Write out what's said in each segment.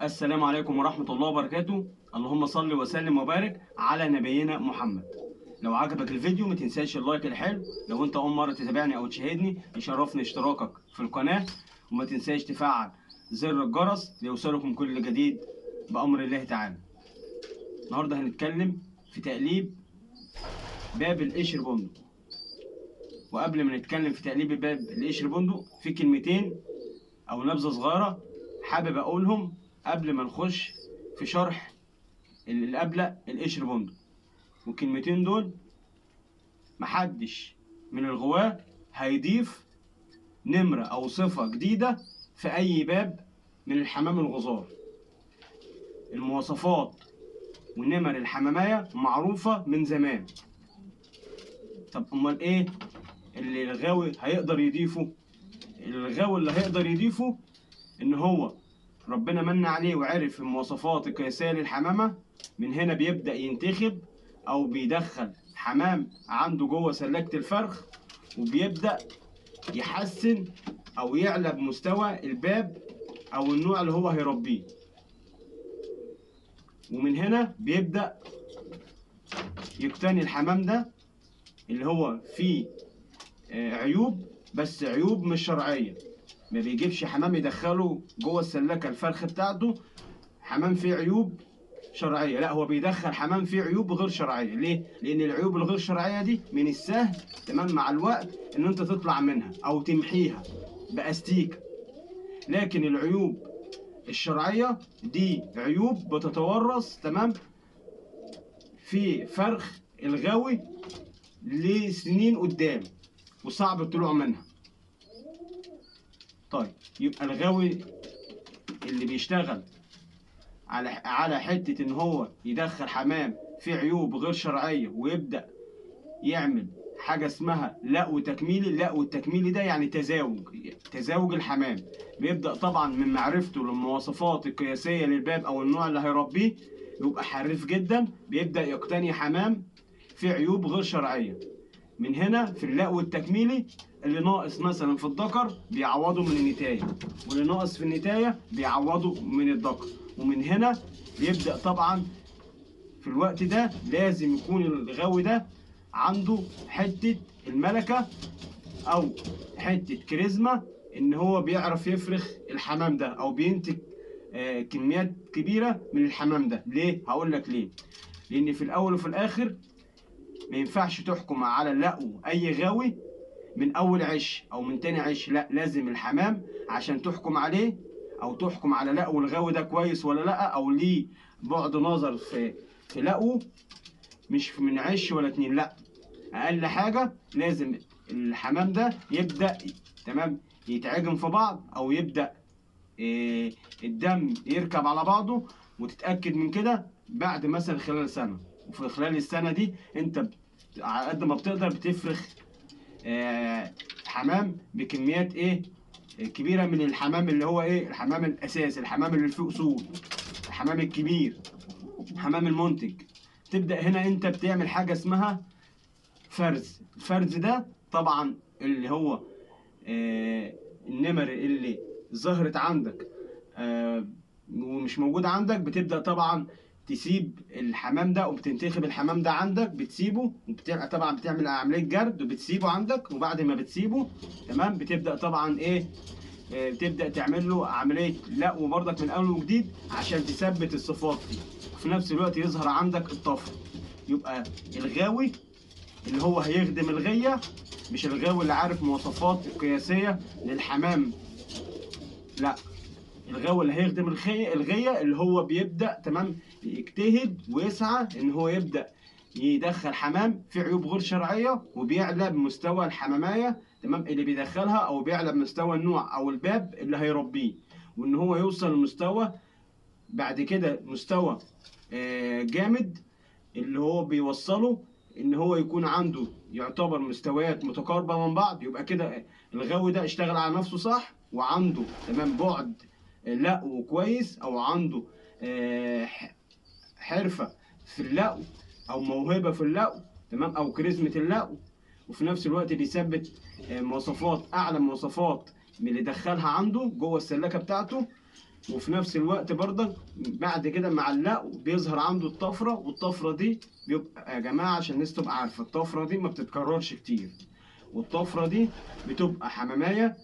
السلام عليكم ورحمة الله وبركاته. اللهم صل وسلم وبارك على نبينا محمد. لو عجبك الفيديو ما تنساش اللايك الحلو. لو انت اول مرة تتابعني او تشاهدني يشرفني اشتراكك في القناة، وما تنساش تفعل زر الجرس ليوصلكم كل جديد بأمر الله تعالى. النهاردة هنتكلم في تقليب باب القشر بندق. وقبل ما نتكلم في تقليب باب القشر بندق في كلمتين او نبذة صغيرة حابب اقولهم قبل ما نخش في شرح القبلة القشر بندق. والكلمتين دول محدش من الغواة هيضيف نمرة او صفة جديدة في اي باب من الحمام الغزار. المواصفات ونمر الحمامية معروفة من زمان. طب امال ايه اللي الغاوي هيقدر يضيفه؟ الغاوي اللي هيقدر يضيفه ان هو ربنا من عليه وعرف المواصفات القياسية للحمامة. من هنا بيبدأ ينتخب او بيدخل حمام عنده جوه سلاكة الفرخ، وبيبدأ يحسن او يعلى بمستوى الباب او النوع اللي هو هيربيه. ومن هنا بيبدأ يقتني الحمام ده اللي هو فيه عيوب، بس عيوب مش شرعية. ما بيجيبش حمام يدخله جوه السلاكة الفرخ بتاعته حمام فيه عيوب شرعية، لا هو بيدخل حمام فيه عيوب غير شرعية. ليه؟ لأن العيوب الغير شرعية دي من السهل تمام مع الوقت إن أنت تطلع منها أو تمحيها بأستيكة. لكن العيوب الشرعية دي عيوب بتتورث تمام في فرخ الغاوي لسنين قدام، وصعب الطلوع منها. طيب يبقى الغاوي اللي بيشتغل على حتة ان هو يدخل حمام في عيوب غير شرعية ويبدأ يعمل حاجة اسمها لقو تكميلي. اللقو التكميلي ده يعني تزاوج الحمام. بيبدأ طبعا من معرفته للمواصفات القياسية للباب او النوع اللي هيربيه، يبقى حريف جدا، بيبدأ يقتني حمام في عيوب غير شرعية. من هنا في اللقو التكميلي اللي ناقص مثلا في الذكر بيعوضه من النتاية، واللي ناقص في النتاية بيعوضه من الذكر. ومن هنا يبدأ طبعا في الوقت ده لازم يكون الغاوي ده عنده حتة الملكة او حتة كاريزما ان هو بيعرف يفرخ الحمام ده او بينتج كميات كبيرة من الحمام ده. ليه؟ هقول لك ليه. لان في الاول وفي الاخر ما ينفعش تحكم على اللقو اي غاوي من اول عش او من تاني عش، لا لازم الحمام عشان تحكم عليه او تحكم على لقو الغاوي ده كويس ولا لا، او ليه بعد نظر في لقو، مش من عش ولا اتنين، لا اقل حاجة لازم الحمام ده يبدأ تمام يتعجن في بعض، او يبدأ الدم يركب على بعضه. وتتأكد من كده بعد مثلا خلال سنة. وفي خلال السنة دي انت على قد ما بتقدر بتفرخ حمام بكميات كبيرة من الحمام اللي هو الحمام الأساسي، الحمام اللي فيه أصول، الحمام الكبير، الحمام المنتج. تبدأ هنا انت بتعمل حاجة اسمها فرز. الفرز ده طبعا اللي هو النمر اللي ظهرت عندك ومش موجود عندك، بتبدأ طبعا تسيب الحمام ده وبتنتخب الحمام ده عندك، بتسيبه طبعا بتعمل عملية جرد وبتسيبه عندك. وبعد ما بتسيبه تمام بتبدأ طبعا بتبدأ تعمل له عملية لقو برضك من أول وجديد عشان تثبت الصفات دي، وفي نفس الوقت يظهر عندك الطفل. يبقى الغاوي اللي هو هيخدم الغية، مش الغاوي اللي عارف مواصفات القياسية للحمام، لا الغاوي اللي هيخدم الغية اللي هو بيبدأ تمام يجتهد ويسعى ان هو يبدأ يدخل حمام في عيوب غير شرعية، وبيعلى بمستوى الحمامية تمام اللي بيدخلها، او بيعلى بمستوى النوع او الباب اللي هيربيه. وان هو يوصل لمستوى بعد كده مستوى جامد اللي هو بيوصله ان هو يكون عنده يعتبر مستويات متقاربة من بعض. يبقى كده الغاوي ده اشتغل على نفسه صح، وعنده تمام بعد لقو كويس، او عنده حرفة في اللقو او موهبة في اللقو تمام، او كاريزمة اللقو. وفي نفس الوقت بيثبت مواصفات اعلى مواصفات من اللي دخلها عنده جوه السلاكة بتاعته. وفي نفس الوقت برضك بعد كده مع اللقو بيظهر عنده الطفرة، والطفرة دي بيبقى يا جماعة عشان الناس تبقى عارفة الطفرة دي ما بتتكررش كتير، والطفرة دي بتبقى حمامية،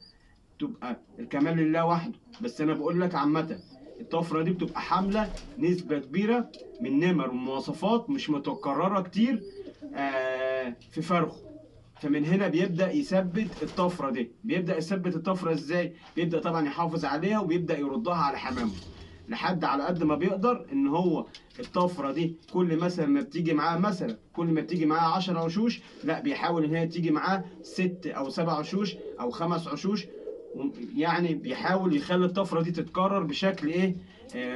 تبقى الكمال لله وحده. بس أنا بقول لك عامة الطفرة دي بتبقى حاملة نسبة كبيرة من نمر ومواصفات مش متكررة كتير في فرخه. فمن هنا بيبدأ يثبت الطفرة دي. بيبدأ يثبت الطفرة ازاي؟ بيبدأ طبعا يحافظ عليها وبيبدأ يردها على حمامه لحد على قد ما بيقدر ان هو الطفرة دي كل مثلا ما بتيجي معاه، مثلا كل ما بتيجي معاه 10 عشوش، لا بيحاول ان هي تيجي معاه 6 او 7 عشوش او 5 عشوش. يعني بيحاول يخلي الطفرة دي تتكرر بشكل ايه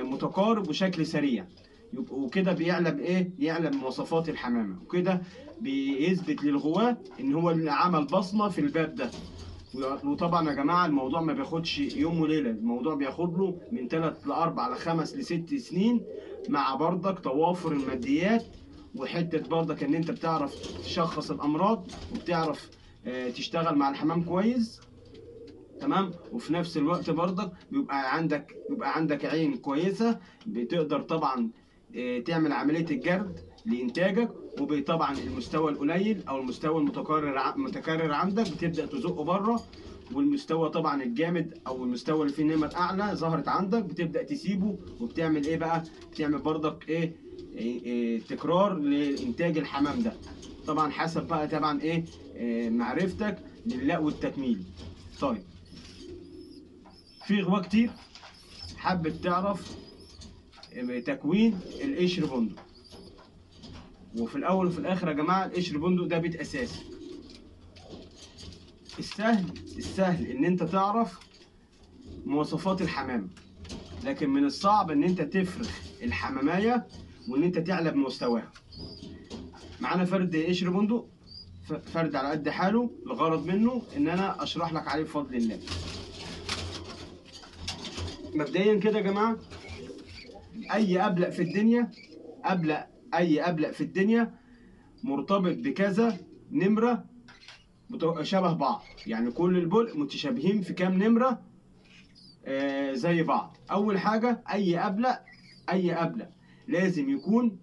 متقارب وشكل سريع. وكده بيعلم ايه، يعلم مواصفات الحمامة، وكده بيثبت للغواة ان هو اللي عمل بصمة في الباب ده. وطبعا يا جماعة الموضوع ما بياخدش يوم وليلة، الموضوع بياخد له من 3 ل 4 ل 5 ل 6 سنين، مع برضك توافر الماديات وحتة برضك ان انت بتعرف تشخص الامراض وبتعرف تشتغل مع الحمام كويس. تمام. وفي نفس الوقت برضك بيبقى عندك عين كويسة، بتقدر طبعا تعمل عملية الجرد لإنتاجك. وطبعا المستوى القليل أو المستوى المتكرر عندك بتبدأ تزقه بره، والمستوى طبعا الجامد أو المستوى اللي فيه نمر أعلى ظهرت عندك بتبدأ تسيبه، وبتعمل إيه بقى؟ بتعمل برضك إيه تكرار لإنتاج الحمام ده، طبعا حسب بقى طبعا إيه معرفتك للقو التكميلي. طيب في غوا كتير حابة تعرف تكوين القشر بندق. وفي الاول وفي الاخر يا جماعه القشر بندق ده بيت اساسي. السهل ان انت تعرف مواصفات الحمام، لكن من الصعب ان انت تفرخ الحمامايه وان انت تعلى بمستواها. معانا فرد قشر بندق، فرد على قد حاله، الغرض منه ان انا اشرح لك عليه بفضل الله. مبدئيا كده يا جماعه، اي ابلق في الدنيا، اي ابلق في الدنيا مرتبط بكذا نمره شبه بعض، يعني كل البلق متشابهين في كام نمره زي بعض. اول حاجه اي ابلق لازم يكون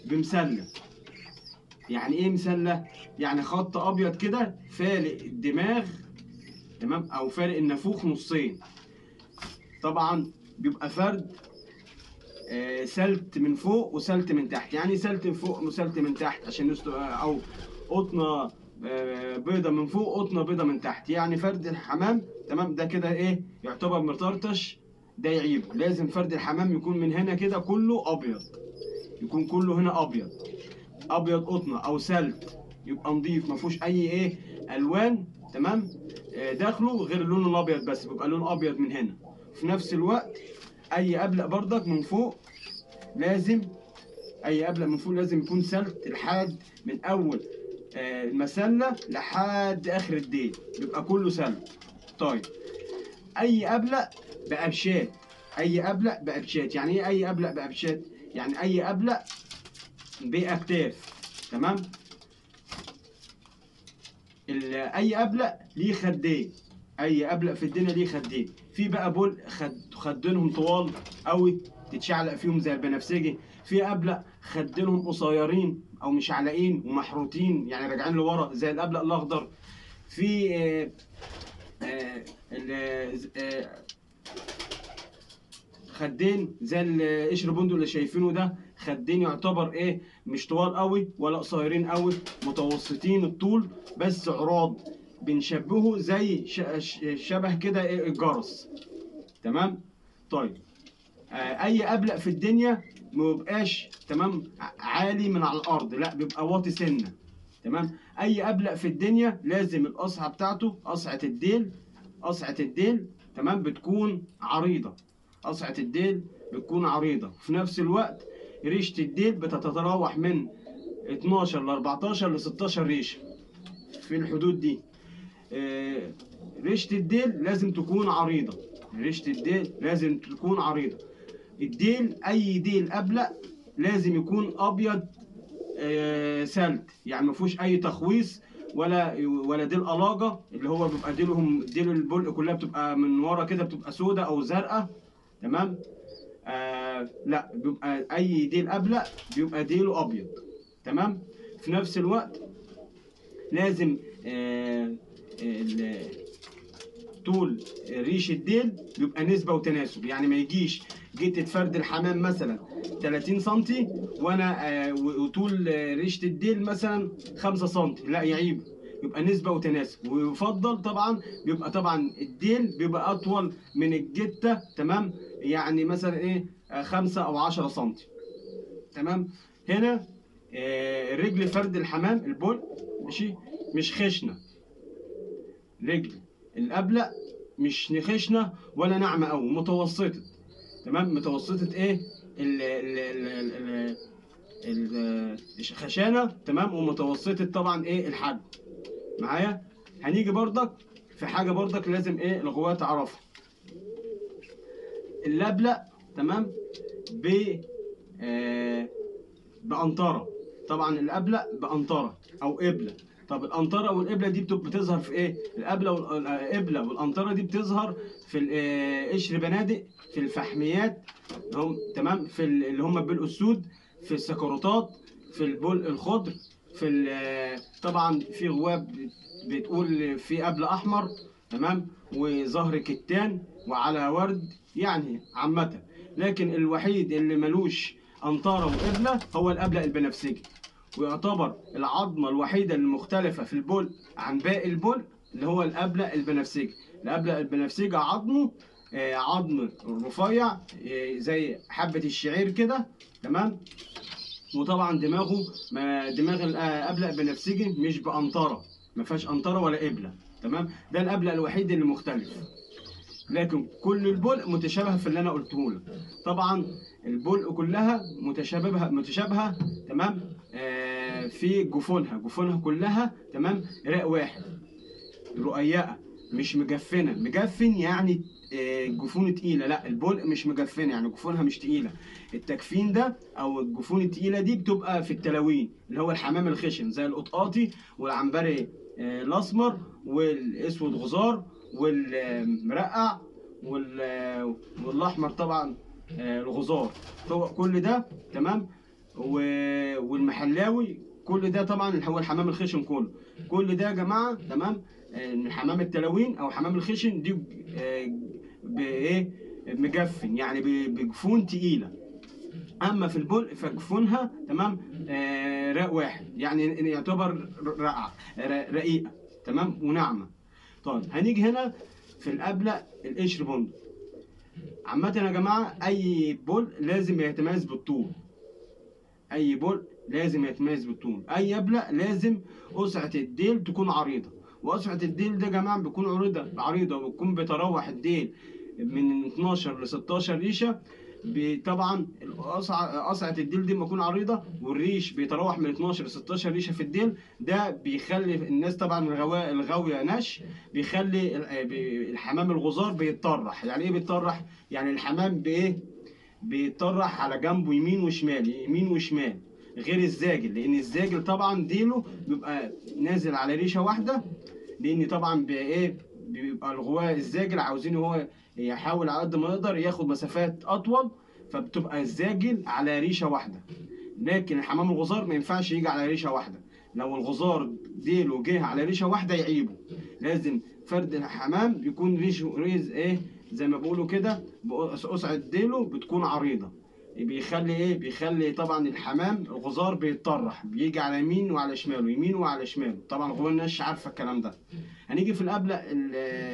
بمسله. يعني ايه مسله؟ يعني خط ابيض كده فارق الدماغ، تمام، او فارق النافوخ نصين. طبعا بيبقى فرد سلت من فوق وسلت من تحت. يعني سلت من فوق وسلت من تحت عشان او قطنه بيضه من فوق قطنه بيضه من تحت، يعني فرد الحمام تمام ده كده ايه يعتبر مطرطش، ده يعيب. لازم فرد الحمام يكون من هنا كده كله ابيض، يكون كله هنا ابيض، ابيض قطنه او سلت، يبقى نضيف ما فيهوش اي ايه الوان، تمام، داخله غير اللون الابيض بس، بيبقى لون ابيض من هنا. في نفس الوقت اي ابلق بردك من فوق لازم يكون سلت لحد من اول المسله لحد اخر الديل، بيبقى كله سلت. طيب اي ابلق بابشات. يعني ايه اي ابلق بابشات؟ يعني اي ابلق باكتاف، تمام. اي ابلق ليه خدين، اي ابلق في الدنيا ليه خدين. في بقى خدينهم طوال قوي تتشعلق فيهم زي البنفسجي، في ابلق خدينهم قصيرين او مشعلقين ومحروتين يعني راجعين لورا زي الابلق الاخضر. في خدين زي القشر بندق اللي شايفينه ده، خدين يعتبر ايه مش طوال قوي ولا قصيرين قوي، متوسطين الطول بس عراض، بنشبهه زي شبه كده الجرس، تمام. طيب اي ابلق في الدنيا ما بيبقاش تمام عالي من على الارض، لا بيبقى واطي سنه، تمام. اي ابلق في الدنيا لازم القصعه بتاعته، قصعه الديل تمام بتكون عريضه، قصعه الديل بتكون عريضه. في نفس الوقت ريشه الديل بتتراوح من 12 ل 14 ل 16 ريشه، في الحدود دي. ريشه الديل لازم تكون عريضه، اي ديل ابلق لازم يكون ابيض سلت، يعني ما فيهوش اي تخويص ولا ديل الاجه اللي هو بيبقى ديل البلق كلها بتبقى من ورا كده بتبقى سودة او زرقاء، تمام. لا، بيبقى اي ديل ابلق بيبقى ديله ابيض. تمام. في نفس الوقت لازم طول ريش الديل بيبقى نسبة وتناسب، يعني ما يجيش جيت تفرد الحمام مثلا 30 سنتي وانا وطول ريشة الديل مثلا 5 سنتي، لا يعيب، يبقى نسبة وتناسب. ويفضل طبعا بيبقى طبعا الديل بيبقى اطول من الجتة. تمام. يعني مثلا ايه 5 او 10 سنتي. تمام. هنا رجل فرد الحمام البول ماشي مش خشنة. رجل الأبلق مش خشنة ولا ناعمة أوي، متوسطة. تمام. متوسطة إيه ال ال ال ال الخشانة. تمام. ومتوسطة طبعا إيه الحجم معايا. هنيجي برضك في حاجة برضك لازم إيه الغواية تعرفها. الأبلق تمام بقنطرة. طبعا الأبلق بقنطرة أو قبلة. طب القنطرة والقبلة دي بتظهر في إيه؟ القبلة والقنطرة دي بتظهر في قشر بنادق، في الفحميات هم تمام، في اللي هم البلق السود، في السكروتات، في البلق الخضر، في طبعا في غواب بتقول في قبل أحمر. تمام. وظهر كتان وعلى ورد يعني عامة. لكن الوحيد اللي ملوش قنطرة وقبلة هو الأبلق البنفسجي. ويعتبر العظمة الوحيدة المختلفة في البول عن باقي البول اللي هو الأبلق البنفسجي. الأبلق البنفسجي عظمه عظم رفيع زي حبة الشعير كده. تمام. وطبعا دماغ الأبلق البنفسجي مش بقنطرة، ما فيهاش قنطرة ولا قبلة. تمام. ده الأبلق الوحيد اللي مختلف. لكن كل البلق متشابهه في اللي انا قلته لك. طبعا البلق كلها متشابهه. تمام. في جفونها كلها تمام راء واحد، رقيقه مش مجفنه. مجفن يعني جفونه تقيله، لا البلق مش مجفنه يعني جفونها مش تقيله. التجفين ده او الجفون التقيله دي بتبقى في التلاوين اللي هو الحمام الخشن زي القطقاطي والعنبري الاسمر والاسود غزار والمرقع والاحمر طبعا الغزار. كل ده تمام. والمحلاوي كل ده طبعا هو الحمام الخشن كله. كل ده يا جماعه تمام. حمام التلاوين او حمام الخشن دي بايه مجفن يعني بجفون تقيله. اما في البلق فجفونها تمام راء واحد يعني يعتبر رقيقه. تمام وناعمه. طيب هنيجي هنا في الأبلق القشر بندق. عامة يا جماعة أي بول لازم يتميز بالطول. أي بول لازم يتميز بالطول. أي أبلق لازم قسعة الديل تكون عريضة. وقسعة الديل ده يا جماعة بتكون عريضة وبتكون بتراوح الديل من 12 ل 16 ريشة. طبعا قصعة الديل دي بتكون عريضة والريش بيتراوح من 12 ل 16 ريشة في الديل. ده بيخلي الناس طبعا الغاوية نش بيخلي الحمام الغزار بيتطرح. يعني ايه بيتطرح؟ يعني الحمام بايه بيتطرح على جنبه يمين وشمال يمين وشمال، غير الزاجل. لان الزاجل طبعا ديله بيبقى نازل على ريشة واحدة. لان طبعا بيبقى الغواء الزاجل عاوزين هو يحاول على قد ما يقدر ياخد مسافات اطول، فبتبقى الزاجل على ريشه واحده. لكن الحمام الغزار ما ينفعش يجي على ريشه واحده. لو الغزار ديله جه على ريشه واحده يعيبه. لازم فرد الحمام يكون ريز ايه زي ما بيقولوا كده قصعة ديله بتكون عريضه. بيخلي طبعا الحمام الغزار بيتطرح بيجي على يمين وعلى شماله يمين وعلى شماله. طبعا الغوايه الناس عارفه الكلام ده. هنيجي في الابلق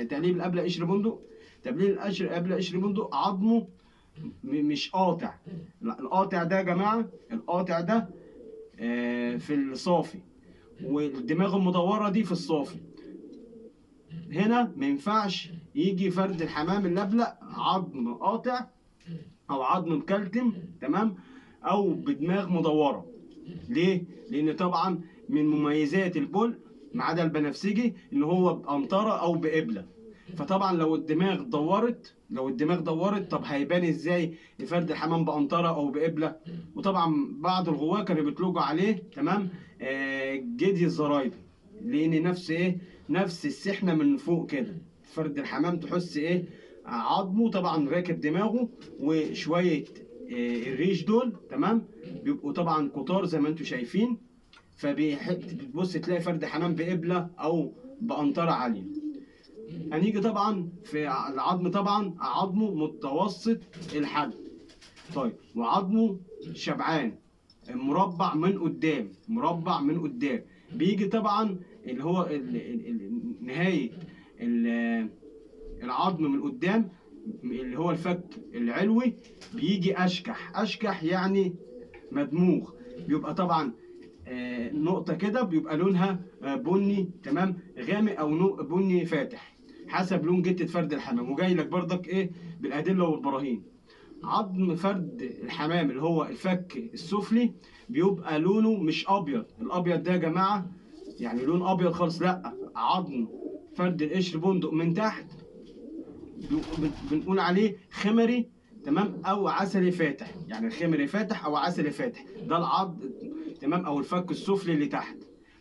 تقليب الابلق قشر بندق. تبليل الابلق قشر بندق عظمه مش قاطع. لا القاطع ده يا جماعه القاطع ده في الصافي، والدماغ المدوره دي في الصافي. هنا ما ينفعش يجي فرد الحمام الابلق عظم قاطع او عظم مكلتم. تمام. او بدماغ مدوره. ليه؟ لان طبعا من مميزات البول ما عدا البنفسجي ان هو بقنطره او بقبله. فطبعا لو الدماغ دورت طب هيبان ازاي فرد الحمام بقنطره او بقبله؟ وطبعا بعض الغواة كانوا بيطلقوا عليه تمام جدي الزرايبي. لان نفس السحنه من فوق كده. فرد الحمام تحس عظمه طبعا راكب دماغه، وشويه الريش دول تمام بيبقوا طبعا كتار زي ما انتم شايفين. بتبص تلاقي فرد حمام بقبله او بقنطره عاليه. هنيجي طبعا في العظم، طبعا عظمه متوسط الحجم. طيب وعظمه شبعان، مربع من قدام، مربع من قدام. بيجي طبعا اللي هو نهايه العظم من قدام اللي هو الفك العلوي بيجي اشكح، اشكح يعني مدموغ. بيبقى طبعا نقطة كده بيبقى لونها بني تمام غامق او بني فاتح حسب لون جتة فرد الحمام. وجاي لك برضك ايه بالادلة والبراهين. عظم فرد الحمام اللي هو الفك السفلي بيبقى لونه مش ابيض، الابيض ده يا جماعة يعني لون ابيض خالص، لا. عظم فرد القشر بندق من تحت بنقول عليه خمري تمام او عسلي فاتح، يعني خمري فاتح او عسلي فاتح، ده العظم تمام او الفك السفلي اللي تحت.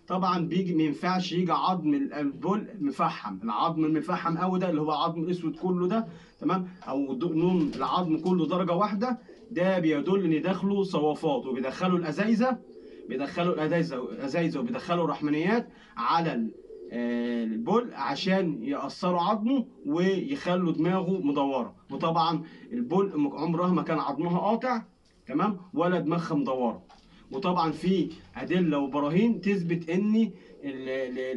طبعا بيجي ما ينفعش يجي عظم البول مفحم، العظم المفحم قوي ده اللي هو عظم الاسود كله ده تمام، او لون العظم كله درجه واحده، ده بيدل ان داخله صوافات، وبيدخلوا الازايزه، بيدخلوا الازايزه وبيدخلوا رحمانيات على البول عشان يقصروا عظمه ويخلوا دماغه مدوره. وطبعا البول عمرها ما كان عظمها قاطع تمام ولا دماغها مدوره. وطبعا في ادله وبراهين تثبت ان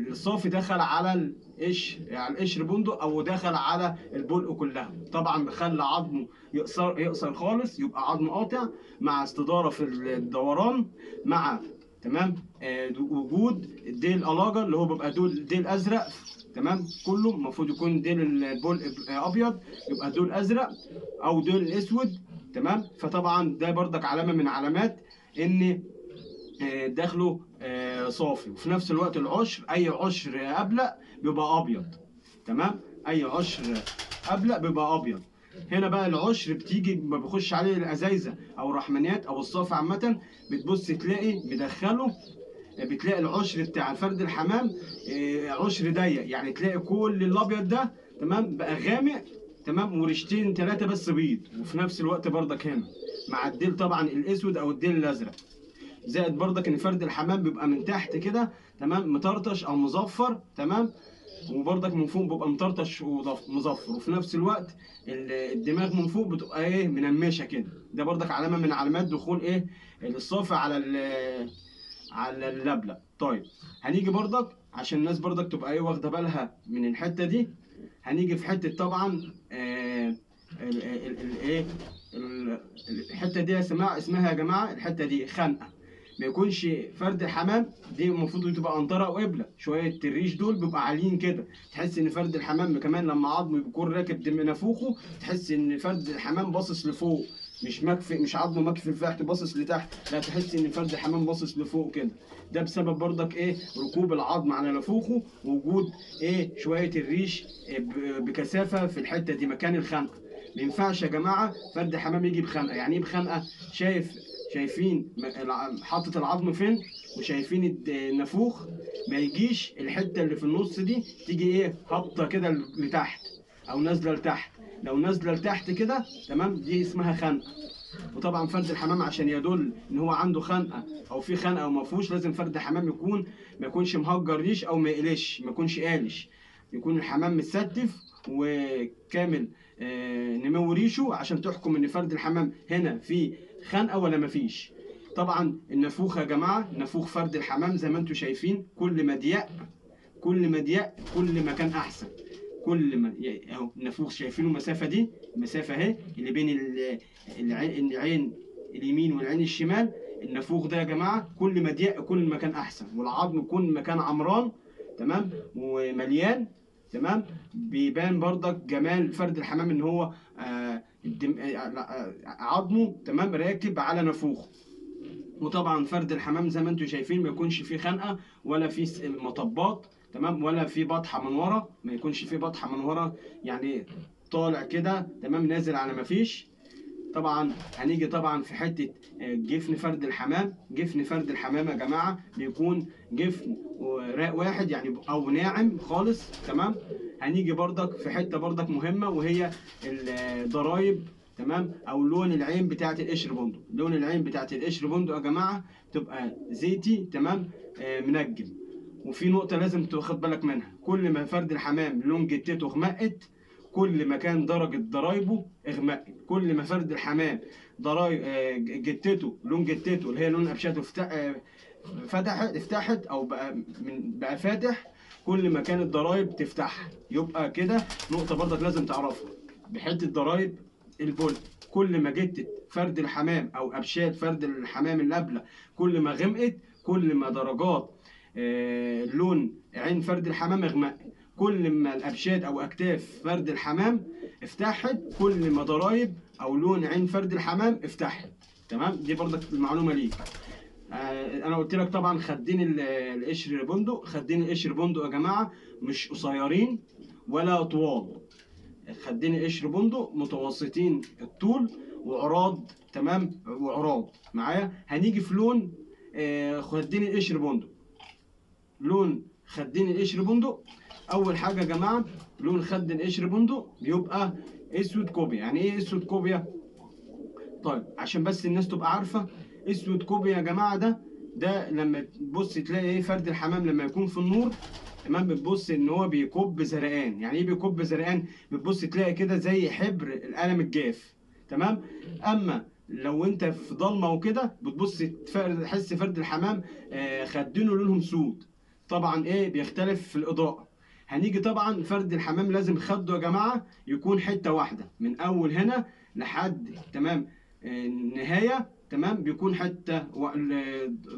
الصافي دخل على القشر، على القشر بندق، او دخل على البلق كلها. طبعا خلى عظمه يقصر خالص، يبقى عظم قاطع مع استداره في الدوران، مع تمام وجود ديل الاجر اللي هو بيبقى ديل ازرق تمام. كله المفروض يكون ديل البول ابيض، يبقى دول ازرق او دول اسود تمام. فطبعا ده بردك علامه من علامات ان داخله صافي. وفي نفس الوقت العشر، اي عشر ابلق بيبقى ابيض تمام، اي عشر ابلق بيبقى ابيض. هنا بقى العشر بتيجي ما بيخش عليه الازايزه او الرحمانيات او الصافي عامه، بتبص تلاقي بدخله، بتلاقي العشر بتاع فرد الحمام عشر ضيق، يعني تلاقي كل الابيض ده تمام بقى غامق تمام، ورشتين ثلاثه بس بيض. وفي نفس الوقت بردك هنا مع الديل طبعا الاسود او الديل الازرق. زائد بردك ان فرد الحمام بيبقى من تحت كده تمام مطرطش او مظفر تمام، وبردك من فوق بيبقى مطرطش ومظفر. وفي نفس الوقت الدماغ من فوق بتبقى ايه منمشه كده. ده بردك علامه من علامات دخول ايه الصافي على اللبلة. طيب هنيجي بردك عشان الناس بردك تبقى ايه واخده بالها من الحته دي. هنيجي في حته طبعا الايه الحته دي اسمها يا جماعه الحته دي خنقه. ما يكونش فرد الحمام دي المفروض تبقى قنطره او قبله، شويه الريش دول بيبقى عاليين كده، تحس ان فرد الحمام كمان لما عظمه بيكون راكب دم نافوخه تحس ان فرد الحمام باصص لفوق، مش مكفي، مش عظمه مكفي لتحت باصص لتحت، لا تحس ان فرد الحمام باصص لفوق كده. ده بسبب بردك ايه ركوب العظم على نافوخه، ووجود ايه شويه الريش بكثافه في الحته دي مكان الخنقه. ما ينفعش يا جماعه فرد حمام يجي بخنقه. يعني ايه بخنقه؟ شايفين حاطط العظم فين وشايفين النافوخ، ما يجيش الحته اللي في النص دي تيجي ايه هابطه كده لتحت او نازله لتحت. لو نازله لتحت كده تمام دي اسمها خنقه. وطبعا فرد الحمام عشان يدل ان هو عنده خنقه او في خنقه او ما فيهوش، لازم فرد الحمام ما يكونش مهجر ريش او ما يقلش، ما يكونش قالش، يكون الحمام متستف وكامل نمو ريشه عشان تحكم ان فرد الحمام هنا في خنقه ولا ما فيش. طبعا النافوخ يا جماعه، نافوخ فرد الحمام زي ما انتم شايفين كل ما ضيق كل ما كان احسن. كل ما اهو النافوخ شايفينه المسافه دي، المسافه اهي اللي بين العين اليمين والعين الشمال، النافوخ ده يا جماعه كل ما ضيق كل ما كان احسن. والعظم كل ما كان عمران تمام ومليان تمام، بيبان بردك جمال فرد الحمام ان هو عظمه تمام راكب على نافوخه. وطبعا فرد الحمام زي ما انتم شايفين ما يكونش فيه خنقه ولا فيه مطبات تمام، ولا فيه بطحه من ورا، ما يكونش فيه بطحه من ورا يعني طالع كده تمام نازل على ما فيش. طبعا هنيجي طبعا في حته جفن فرد الحمام. جفن فرد الحمام يا جماعه بيكون جفن واحد يعني او ناعم خالص تمام، هنيجي برضك في حته برضك مهمه، وهي الضرايب، تمام، او لون العين بتاعه القشر بندق. لون العين بتاعه القشر بندق يا جماعه تبقى زيتي، تمام، منجم. وفي نقطه لازم تاخد بالك منها، كل ما فرد الحمام لون جتته غمقت كل ما كان درجه ضرايبه اغمقت. كل ما فرد الحمام ضرايب جتته، لون جتته اللي هي لون ابشاته فتحت او بقى فاتح، كل ما كانت ضرايب تفتح. يبقى كده نقطه برضك لازم تعرفها بحته ضرايب البول. كل ما جتت فرد الحمام او ابشات فرد الحمام النابله كل ما غمقت، كل ما درجات لون عين فرد الحمام اغمقت. كل ما الابشات او اكتاف فرد الحمام افتحت كل ما ضرايب او لون عين فرد الحمام افتحت. تمام، دي برضك المعلومه ليك. انا قلت لك طبعا خدين القشر بندق. خدين القشر بندق يا جماعه مش قصيرين ولا طوال، خدين القشر بندق متوسطين الطول وعراض، تمام، وعراض معايا. هنيجي في لون خدين القشر بندق. لون خدين القشر بندق، اول حاجه يا جماعه لون خد القشر بندق بيبقى اسود كوبيا. يعني ايه اسود كوبيا؟ طيب عشان بس الناس تبقى عارفه، اسود كوبيا يا جماعه ده لما تبص تلاقي ايه فرد الحمام لما يكون في النور، تمام، بتبص ان هو بيكب زرقان. يعني ايه بيكب زرقان؟ بتبص تلاقي كده زي حبر القلم الجاف، تمام. اما لو انت في ضلمه وكده بتبص تحس فرد الحمام خدينه لونهم سود. طبعا ايه بيختلف في الاضاءه. هنيجي طبعا فرد الحمام لازم خده يا جماعه يكون حته واحده من اول هنا لحد، تمام، النهايه، تمام، بيكون حته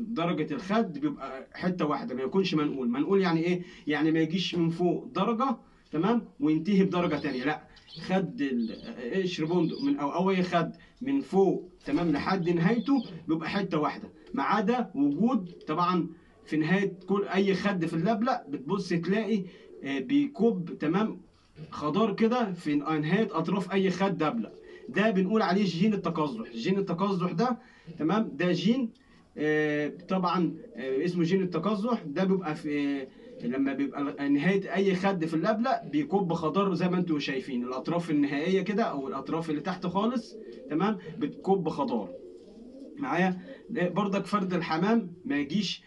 درجه الخد بيبقى حته واحده، ما يكونش منقول. منقول يعني ايه؟ يعني ما يجيش من فوق درجه، تمام، وينتهي بدرجه ثانيه. لا، خد القشر بندق من او اي خد من فوق، تمام، لحد نهايته بيبقى حته واحده، ما عدا وجود طبعا في نهايه كل اي خد في اللبله بتبص تلاقي بيكب، تمام، خضار كده في نهايه اطراف اي خد دبله. ده بنقول عليه جين التقزح. جين التقزح ده، تمام، ده جين طبعا اسمه جين التقزح. ده بيبقى في لما بيبقى نهايه اي خد في اللبله بيكب خضار زي ما انتم شايفين، الاطراف النهائيه كده او الاطراف اللي تحت خالص، تمام، بتكب خضار معايا. برضك فرد الحمام ما يجيش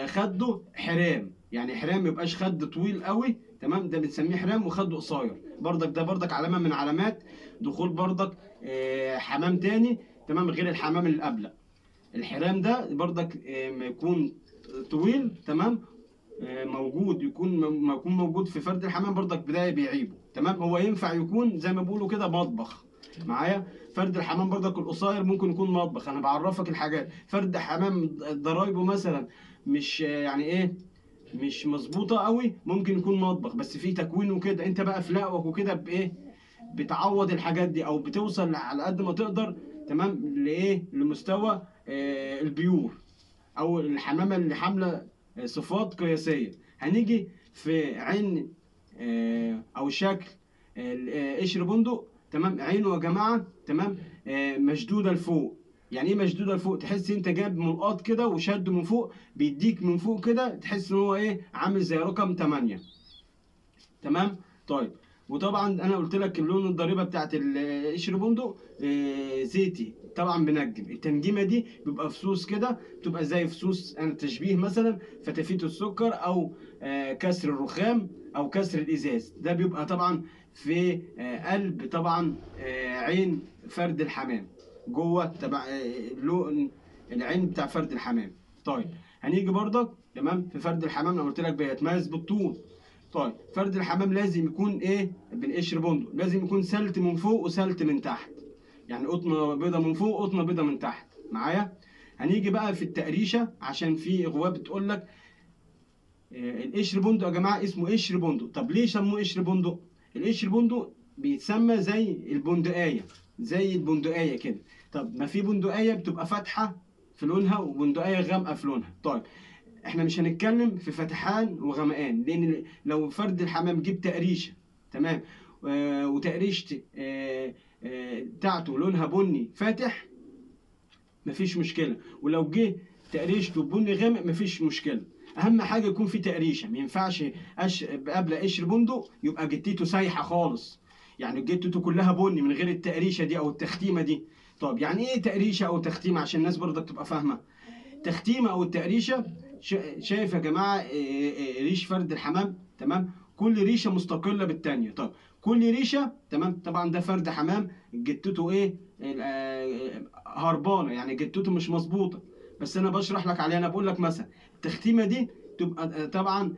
خده حرام. يعني حرام ما يبقاش خد طويل قوي، تمام، ده بنسميه حرام، وخده قصير. برضك ده برضك علامه من علامات دخول برضك حمام تاني، تمام، غير الحمام اللي قبله. الحرام ده برضك ما يكون طويل، تمام، موجود ما يكون موجود في فرد الحمام برضك بدايه بيعيبه، تمام. هو ينفع يكون زي ما بيقولوا كده مطبخ معايا. فرد الحمام برضك القصير ممكن يكون مطبخ. انا بعرفك الحاجات. فرد حمام ضرايبه مثلا مش يعني ايه، مش مظبوطه قوي، ممكن يكون مطبخ بس في تكوين وكده. انت بقى في لقوك وكده بايه بتعوض الحاجات دي، او بتوصل على قد ما تقدر، تمام، لايه، لمستوى البيور او الحمامه اللي حامله صفات قياسيه. هنيجي في عين او شكل قشر بندق، تمام، عينه يا جماعه، تمام، مشدوده لفوق. يعني ايه مشدوده لفوق؟ تحس انت جايب ملقاط كده وشده من فوق، بيديك من فوق كده، تحس ان هو ايه عامل زي رقم 8، تمام. طيب، وطبعا انا قلت لك اللون الضريبه بتاعت القشر بندق زيتي طبعا بنجم. التنجيمه دي بيبقى فصوص كده، بتبقى زي فصوص، انا تشبيه مثلا فتافيت السكر او كسر الرخام او كسر الازاز. ده بيبقى طبعا في قلب طبعا عين فرد الحمام، جوه تبع لون العين بتاع فرد الحمام. طيب هنيجي برضك، تمام، في فرد الحمام انا قلت لك بيتميز بالطول. طيب فرد الحمام لازم يكون ايه بالقشر بندق؟ لازم يكون سلت من فوق وسلت من تحت. يعني قطنه بيضه من فوق وقطنه بيضه من تحت معايا. هنيجي بقى في التقريشه، عشان في غواب بتقول لك القشر بندق يا جماعه اسمه قشر بندق. طب ليه سموه قشر بندق؟ القشر بندق بيتسمى زي البندقايه، زي البندقايه كده. طب ما في بندقايه بتبقى فاتحه في لونها وبندقايه غامقه في لونها. طيب احنا مش هنتكلم في فتحان وغمقان، لان لو فرد الحمام جيب تقريشه، تمام، وتقريشه بتاعته لونها بني فاتح مفيش مشكله، ولو جه تقريشته بني غامق مفيش مشكله. اهم حاجه يكون في تقريشه، ما ينفعش قبل قشر بندق يبقى جتته سايحه خالص، يعني جتته كلها بني من غير التقريشه دي او التختيمه دي. طب يعني ايه تقريشه او تختيمه عشان الناس برضك تبقى فاهمه؟ تختيمه او التقريشه، شايف يا جماعه ريش فرد الحمام، تمام؟ كل ريشه مستقله بالتانيه. طب كل ريشه، تمام، طبعا ده فرد حمام جتته ايه، هربانه، يعني جتته مش مظبوطه. بس انا بشرح لك عليها، انا بقول لك مثلا التختيمه دي تبقى طبعا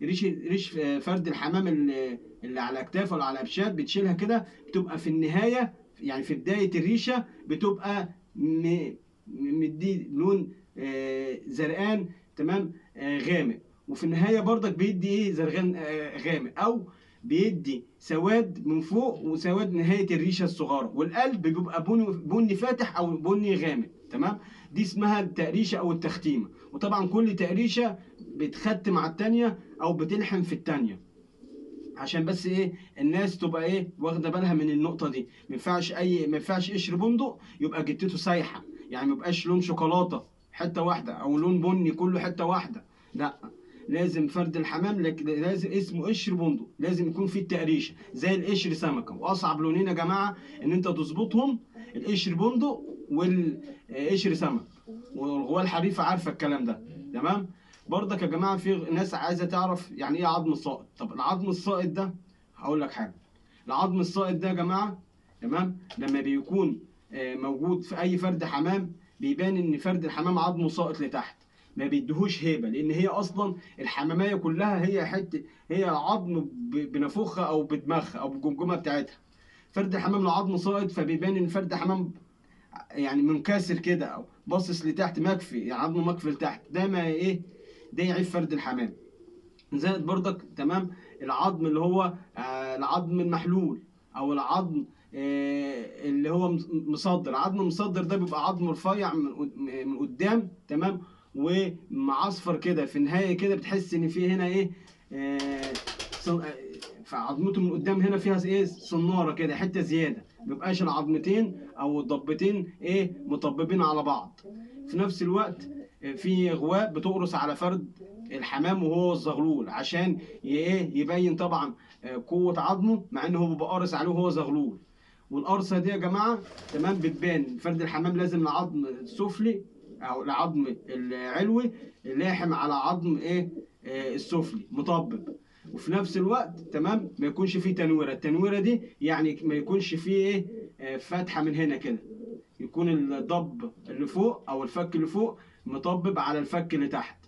ريش فرد الحمام اللي على اكتافه ولا على ابشات بتشيلها كده، بتبقى في النهايه، يعني في بدايه الريشه بتبقى مدي لون زرقان، تمام، غامق. وفي النهايه برضك بيدي ايه، زرقان غامق، او بيدي سواد من فوق وسواد نهايه الريشه الصغيره، والقلب بيبقى بني فاتح او بني غامق، تمام. دي اسمها التقريشه او التختيمه. وطبعا كل تقريشه بتختم على الثانيه او بتلحم في الثانيه، عشان بس ايه الناس تبقى ايه واخده بالها من النقطه دي. ما ينفعش قشر بندق يبقى جتته سايحه، يعني ما يبقاش لون شوكولاته حته واحده او لون بني كله حته واحده، لا. لازم فرد الحمام لازم اسمه قشر بندق، لازم يكون فيه التقريشه زي القشر سمكه. واصعب لونين يا جماعه ان انت تظبطهم القشر بندق والقشر سمك، والغوال الحريفه عارفه الكلام ده، تمام. برضك يا جماعه في ناس عايزه تعرف يعني ايه عظم الساقط. طب العظم الساقط ده هقول لك حاجه. العظم الساقط ده يا جماعه، تمام، لما بيكون موجود في اي فرد حمام بيبان ان فرد الحمام عظمه ساقط لتحت، ما بيديهوش هيبه، لان هي اصلا الحماميه كلها هي حته، هي عظم بنافوخها او بدماغها او بالجمجمه بتاعتها. فرد الحمام له عظم ساقط فبيبان ان فرد حمام يعني منكسر كده او باصص لتحت، مكفي، يعني عظمه مكفي لتحت، ده ما ايه، ده يعيب فرد الحمام. زائد برضك، تمام، العظم اللي هو العظم المحلول او العظم اللي هو مصدر. عظم مصدر ده بيبقى عظم رفيع من قدام، تمام، ومعصفر كده في النهايه كده، بتحس ان في هنا ايه فعظمته من قدام هنا فيها ايه صناره كده حته زياده، مبيبقاش العظمتين او الضبتين ايه مطببين على بعض. في نفس الوقت في غواء بتقرص على فرد الحمام وهو الزغلول عشان ايه يبين طبعا قوه عظمه، مع انه هو بيبقى قارص عليه وهو زغلول. والقرصه دي يا جماعه، تمام، بتبان فرد الحمام لازم العظم السفلي او العظم العلوي لاحم على عظم ايه السفلي مطبب. وفي نفس الوقت، تمام، ما يكونش فيه تنويره. التنويره دي يعني ما يكونش فيه ايه فتحه من هنا كده، يكون الضب اللي فوق او الفك اللي فوق مطبب على الفك اللي تحت،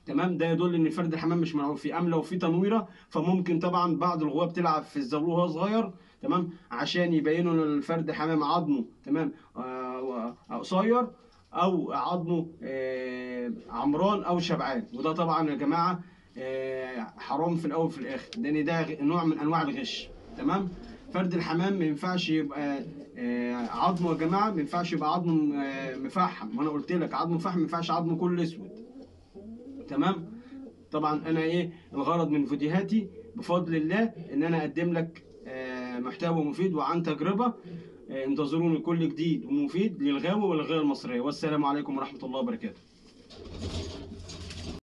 تمام. ده يدل ان فرد الحمام مش ملعوب فيه. اما لو في تنويره فممكن طبعا بعض الغواة بتلعب في الزغلول وهو صغير، تمام، عشان يبينوا ان الفرد حمام عظمه، تمام، قصير او عظمه عمران او شبعان. وده طبعا يا جماعه حرام في الاول وفي الاخر، لان ده نوع من انواع الغش، تمام. فرد الحمام ما ينفعش يبقى عظمه يا جماعه، ما ينفعش يبقى عظمه مفحم. وانا قلت لك عظمه مفحم ما ينفعش عظمه كله اسود، تمام. طبعا انا ايه الغرض من فيديوهاتي بفضل الله ان انا اقدم لك محتوى مفيد وعن تجربه. انتظروني كل جديد ومفيد للغاوي والغاوية المصرية. والسلام عليكم ورحمة الله وبركاته.